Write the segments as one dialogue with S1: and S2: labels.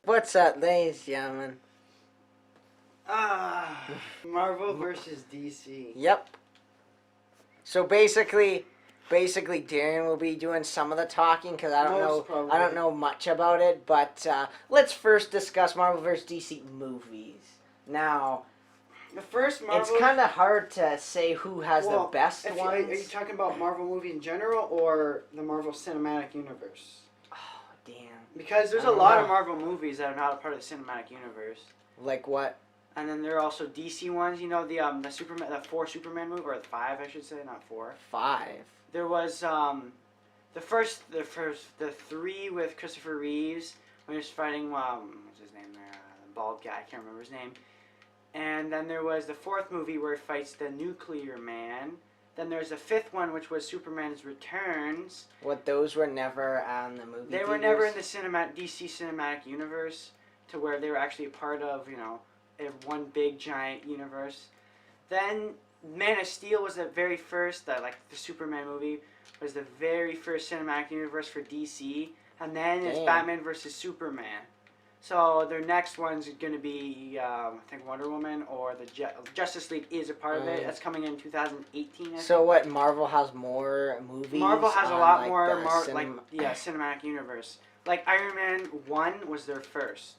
S1: What's up, ladies and gentlemen?
S2: Marvel versus DC.
S1: Yep. So basically, Darren will be doing some of the talking because I don't know much about it. But let's first discuss Marvel vs. DC movies. Now,
S2: The first Marvel.
S1: it's kind of hard to say who has the best ones.
S2: Are you talking about Marvel movie in general or the Marvel Cinematic Universe?
S1: Oh, damn.
S2: Because there's a lot of Marvel movies that are not a part of the Cinematic Universe.
S1: Like what?
S2: And then there are also DC ones. You know the Superman, the 4 Superman movie, or 5, I should say, not 4.
S1: 5.
S2: There was the 3 with Christopher Reeves when he was fighting what's his name there, the bald guy, I can't remember his name. And then there was the 4th movie where he fights the Nuclear Man. Then there's the 5th one, which was Superman's Returns.
S1: What, those were never on the movie
S2: They were never in the DC Cinematic Universe, to where they were actually a part of, one big giant universe. Then Man of Steel was the very first, the Superman movie, was the very first cinematic universe for DC. And then it's Batman versus Superman. So their next one's going to be, I think, Wonder Woman, or the Justice League is a part of it. That's coming in 2018.
S1: So what? Marvel has more movies.
S2: Marvel has a lot more, cinematic universe. Like Iron Man 1 was their first.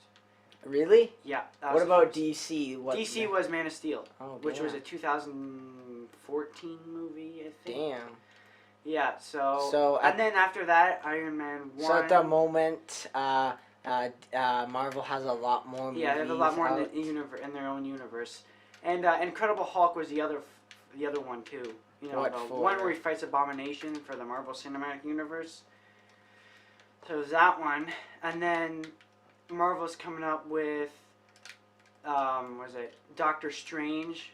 S1: Really?
S2: Yeah.
S1: What about DC?
S2: DC was Man of Steel, which was a 2014 movie, I think.
S1: Damn.
S2: Yeah. And then after that, Iron Man 1.
S1: So at the moment, Marvel has a lot more movies.
S2: Yeah, they have a lot more in their own universe. And Incredible Hulk was the other one too. The one where he fights Abomination for the Marvel Cinematic Universe. So there's that one, and then Marvel's coming up with Doctor Strange.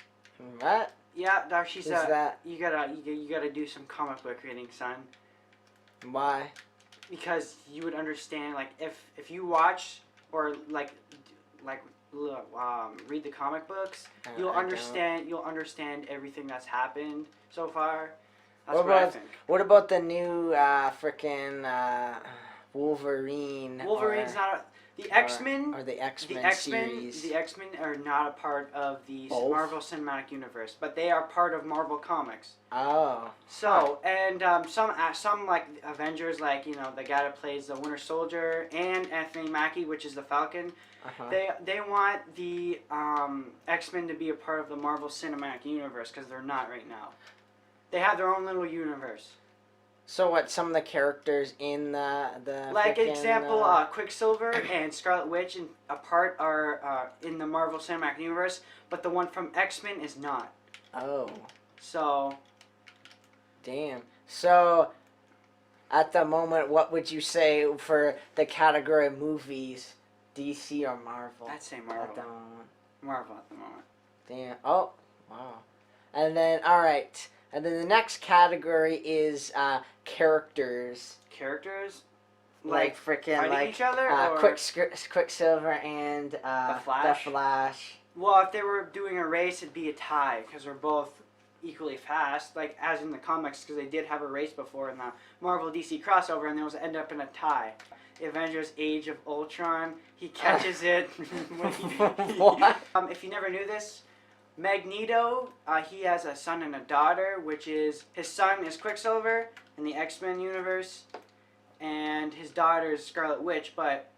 S1: What?
S2: Yeah, she's that? You gotta do some comic book reading, son.
S1: Why?
S2: Because you would understand, like, if you watch or read the comic books, you'll understand everything that's happened so far. That's what I think.
S1: What about the new frickin' Wolverine?
S2: Wolverine's not the X-Men.
S1: Or the X-Men series.
S2: The X-Men are not a part of the Marvel Cinematic Universe, but they are part of Marvel Comics.
S1: Oh.
S2: So, and some like Avengers, like, the guy that plays the Winter Soldier, and Anthony Mackie, which is the Falcon, they want the X-Men to be a part of the Marvel Cinematic Universe, because they're not right now. They have their own little universe.
S1: So what? Some of the characters in the
S2: like example, Quicksilver and Scarlet Witch are in the Marvel Cinematic Universe, but the one from X-Men is not.
S1: Oh.
S2: So.
S1: Damn. So, at the moment, what would you say for the category of movies, DC or Marvel?
S2: I'd say Marvel.
S1: At the moment.
S2: Marvel at the moment.
S1: Damn. Oh. Wow. And then, all right. And then the next category is characters.
S2: Characters?
S1: Like freaking
S2: fighting each other?
S1: Quicksilver and
S2: the Flash. Well, if they were doing a race, it'd be a tie because they're both equally fast, like as in the comics, because they did have a race before in the Marvel DC crossover, and they end up in a tie. Avengers: Age of Ultron. He catches it.
S1: What?
S2: If you never knew this, Magneto, he has a son and a daughter, which is, his son is Quicksilver in the X-Men universe, and his daughter is Scarlet Witch, but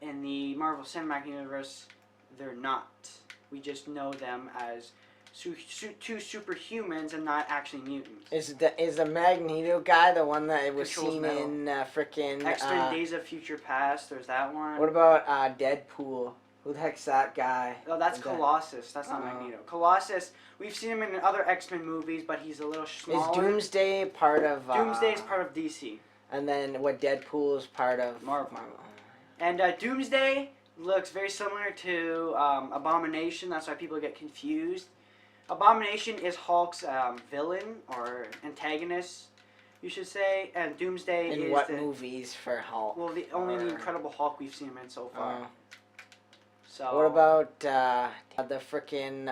S2: in the Marvel Cinematic Universe, they're not. We just know them as two superhumans and not actually mutants.
S1: Is the Magneto guy the one that was seen in frickin'
S2: X-Men Days of Future Past? There's that one.
S1: What about Deadpool? Who the heck's that guy?
S2: Oh, that's Colossus. That's not Magneto. Colossus, we've seen him in other X-Men movies, but he's a little smaller.
S1: Is Doomsday part of...
S2: Doomsday is part of DC.
S1: And then what, Deadpool is part of...
S2: Marvel. And Doomsday looks very similar to Abomination. That's why people get confused. Abomination is Hulk's villain, or antagonist, you should say. And Doomsday is...
S1: In what movies for Hulk?
S2: Well, only the Incredible Hulk we've seen him in so far. So
S1: what about the frickin'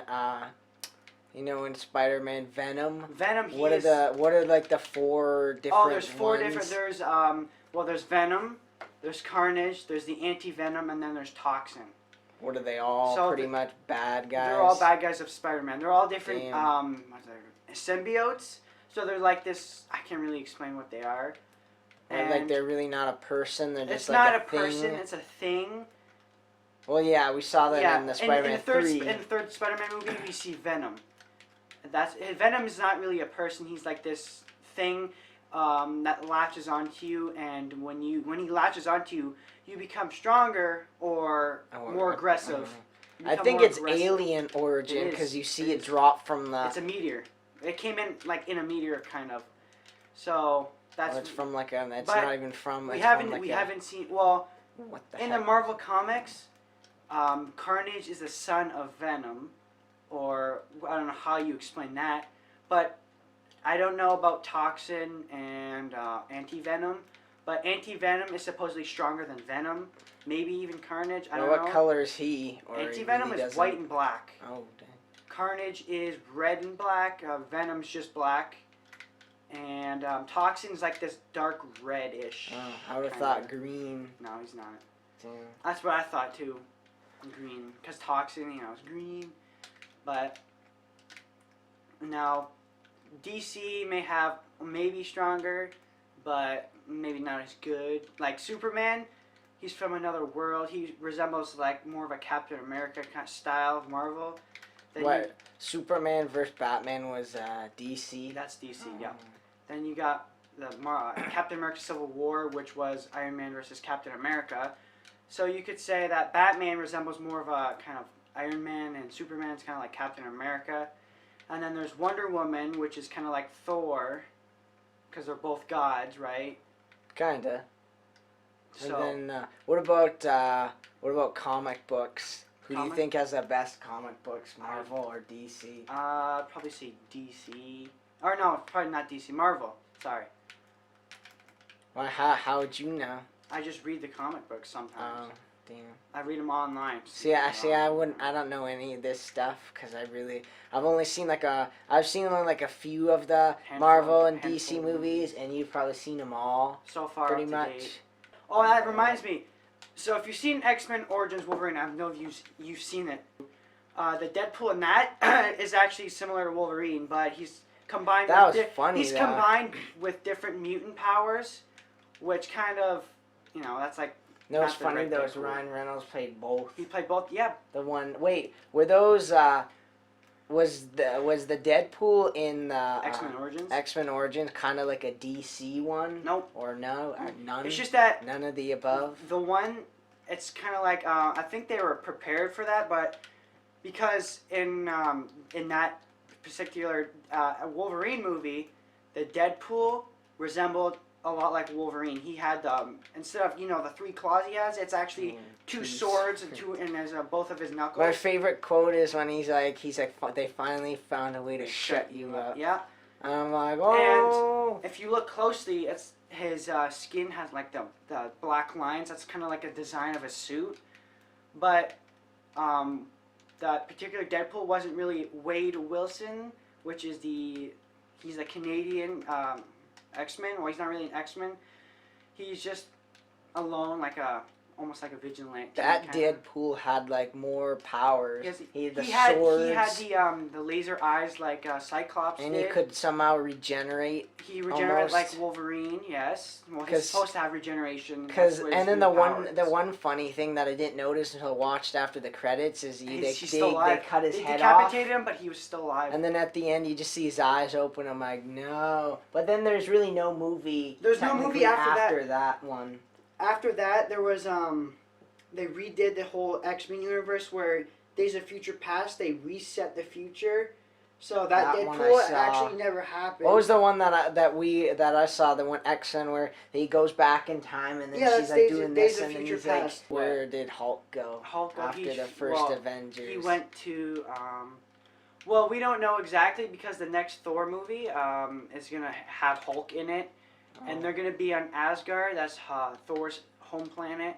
S1: in Spider-Man Venom?
S2: Venom.
S1: What are like the 4 different?
S2: Oh, there's 4 different. There's there's Venom, there's Carnage, there's the Anti-Venom, and then there's Toxin.
S1: What are they all?
S2: So
S1: pretty much bad guys.
S2: They're all bad guys of Spider-Man. They're all different
S1: Damn.
S2: symbiotes. So they're like this. I can't really explain what they are.
S1: Or like they're really not a person. They're
S2: It's
S1: just like
S2: not
S1: a
S2: a person.
S1: thing.
S2: It's a thing.
S1: Well, yeah, we saw that in the Spider-Man 3.
S2: In the third Spider-Man movie, we see Venom. Venom is not really a person. He's like this thing that latches onto you, and when he latches onto you, you become stronger or more aggressive.
S1: I think it's Alien Origin because you see it drop from the.
S2: It's a meteor. It came in like in a meteor, kind of. So that's.
S1: It's from like a. It's not even from.
S2: We haven't seen. Well,
S1: what the
S2: in
S1: heck?
S2: the Marvel comics, Carnage is the son of Venom, or I don't know how you explain that, but I don't know about Toxin and Anti-Venom, but Anti-Venom is supposedly stronger than Venom, maybe even Carnage. I don't know.
S1: What color is he?
S2: Anti-Venom is white and black.
S1: Oh, dang.
S2: Carnage is red and black. Venom's just black. And Toxin's like this dark reddish.
S1: Oh, I would have thought green.
S2: No, he's not.
S1: Damn.
S2: That's what I thought too. Green. Because Toxin, is green. But now, DC maybe stronger, but maybe not as good. Like Superman, he's from another world. He resembles like more of a Captain America kind of style of Marvel.
S1: What? Superman versus Batman was DC?
S2: That's DC, yeah. Then you got the Captain America Civil War, which was Iron Man versus Captain America. So you could say that Batman resembles more of a kind of Iron Man, and Superman's kind of like Captain America. And then there's Wonder Woman, which is kind of like Thor, because they're both gods, right?
S1: Kinda.
S2: So,
S1: and then what about comic books? Who do you think has the best comic books, Marvel or DC?
S2: I'd probably say DC. Or no, probably not DC. Marvel. Sorry.
S1: Well, how would you know?
S2: I just read the comic books sometimes.
S1: Oh, damn.
S2: I read them online.
S1: I don't know any of this stuff because I've only seen I've seen only a few of the Marvel and DC movies, and you've probably seen them all.
S2: So far,
S1: pretty
S2: up to
S1: much.
S2: date. Oh, that reminds me. So if you've seen X-Men Origins Wolverine, I know you've seen it. The Deadpool in that is actually similar to Wolverine, but he's combined. He's combined with different mutant powers, which kind of, that's like.
S1: No, it's funny though. Ryan Reynolds played both.
S2: He played both. Yeah.
S1: The one. Wait, were those? Was the Deadpool in the
S2: X-Men Origins?
S1: X-Men Origins kind of like a DC one?
S2: Nope.
S1: Or no? None?
S2: It's just that...
S1: None of the above?
S2: The one, it's kind of like... I think they were prepared for that, but... Because in that particular Wolverine movie, the Deadpool resembled a lot like Wolverine. He had instead of the 3 claws he has, it's actually 2 swords and there's both of his knuckles.
S1: My favorite quote is when he's like they finally found a way to shut you up.
S2: Yeah.
S1: And I'm like, oh.
S2: And if you look closely, it's his skin has like the black lines. That's kind of like a design of a suit. But that particular Deadpool wasn't really Wade Wilson, which is he's a Canadian X-Men. Well, he's not really an X-Men. He's just alone, almost like a vigilante.
S1: That Deadpool had more powers. He had
S2: swords. He had the laser eyes like Cyclops
S1: and
S2: did.
S1: he could somehow regenerate.
S2: He regenerated like Wolverine. Yes. Well, he's supposed to have regeneration.
S1: And then the one funny thing that I didn't notice until I watched after the credits is they cut his head off.
S2: They decapitated him, but he was still alive.
S1: And then at the end, you just see his eyes open. I'm like, no. But then there's really no movie.
S2: There's no movie after
S1: that one.
S2: After that, there was they redid the whole X-Men universe where Days of Future Past. They reset the future, so that Deadpool actually never happened.
S1: What was the one that I saw? The one X-Men where he goes back in time and then she's like doing this and then he's like, where did Hulk go? After the first Avengers.
S2: He went to well, we don't know exactly because the next Thor movie is gonna have Hulk in it. And they're going to be on Asgard. That's Thor's home planet.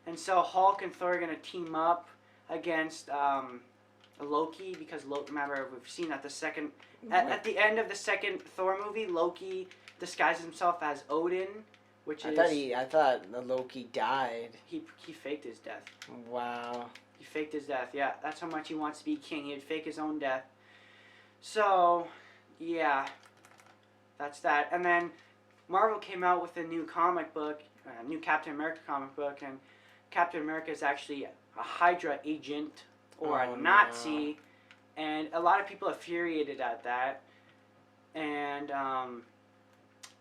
S2: And so Hulk and Thor are going to team up against Loki because remember, we've seen at the end of the second Thor movie, Loki disguises himself as Odin which
S1: I thought the Loki died.
S2: he faked his death.
S1: Wow.
S2: He faked his death. Yeah, that's how much he wants to be king. He'd fake his own death. So, yeah, that's that. And then Marvel came out with a new comic book, a new Captain America comic book, and Captain America is actually a Hydra agent or a Nazi, and a lot of people are infuriated at that. And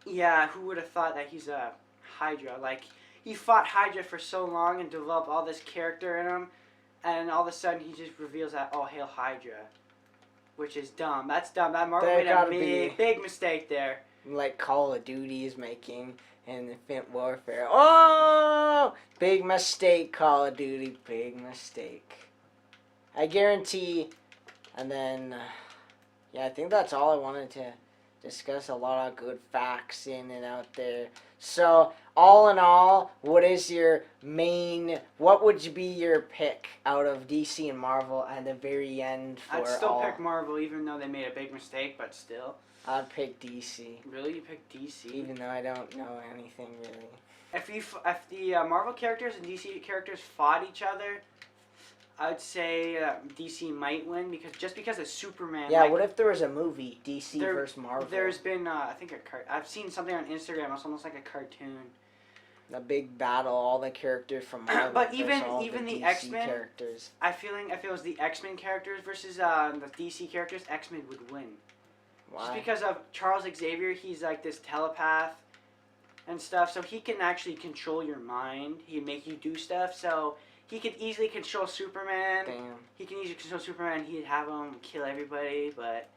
S2: yeah, who would have thought that he's a Hydra? Like, he fought Hydra for so long and developed all this character in him, and all of a sudden he just reveals that, oh, hail Hydra, which is dumb. That's dumb. That Marvel made a big mistake there.
S1: Like Call of Duty is making in Infinite Warfare. Oh, big mistake, Call of Duty. Big mistake. I guarantee. And then, yeah, I think that's all I wanted to discuss. A lot of good facts in and out there. So, all in all, what would be your pick out of DC and Marvel at the very end for
S2: I'd still pick Marvel, even though they made a big mistake, but still.
S1: I'd pick DC.
S2: Really? You pick DC?
S1: Even though I don't know anything really.
S2: If the Marvel characters and DC characters fought each other, I'd say DC might win because of Superman.
S1: Yeah, what if there was a movie, DC versus Marvel?
S2: There's been, I think, I've seen something on Instagram. It's almost like a cartoon.
S1: The big battle, all the characters from Marvel.
S2: But even the X-Men
S1: characters.
S2: I feel if it was the X-Men characters versus the DC characters, X-Men would win.
S1: Why?
S2: Just because of Charles Xavier, he's like this telepath and stuff, so he can actually control your mind. He'd make you do stuff, so he could easily control Superman.
S1: Damn.
S2: He can easily control Superman. He'd have him kill everybody, but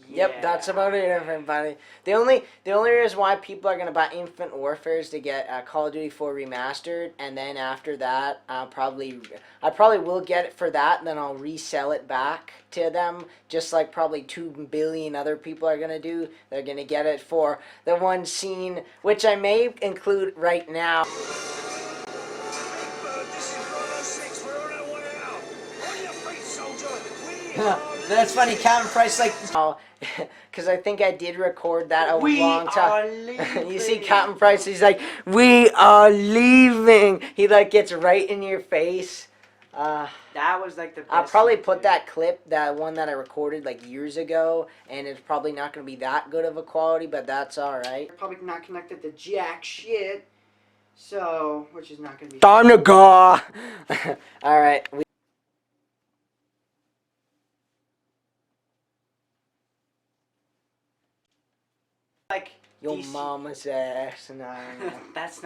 S2: yeah.
S1: Yep, that's about it, everybody. The only reason why people are gonna buy Infinite Warfare is to get Call of Duty 4 remastered, and then after that, I probably will get it for that, and then I'll resell it back to them, just like probably 2 billion other people are gonna do. They're gonna get it for the one scene, which I may include right now. That's funny, Captain Price, like, because I think I did record that a long time. You see Captain Price, he's like, we are leaving. He like gets right in your face.
S2: That was like the best.
S1: I'll probably put that clip, that one that I recorded like years ago, and it's probably not going to be that good of a quality, but that's alright.
S2: Probably not connected to jack shit, so, which is not going to be...
S1: Time to go! Alright.
S2: Like,
S1: Your mama's ass, and I don't know.
S2: That's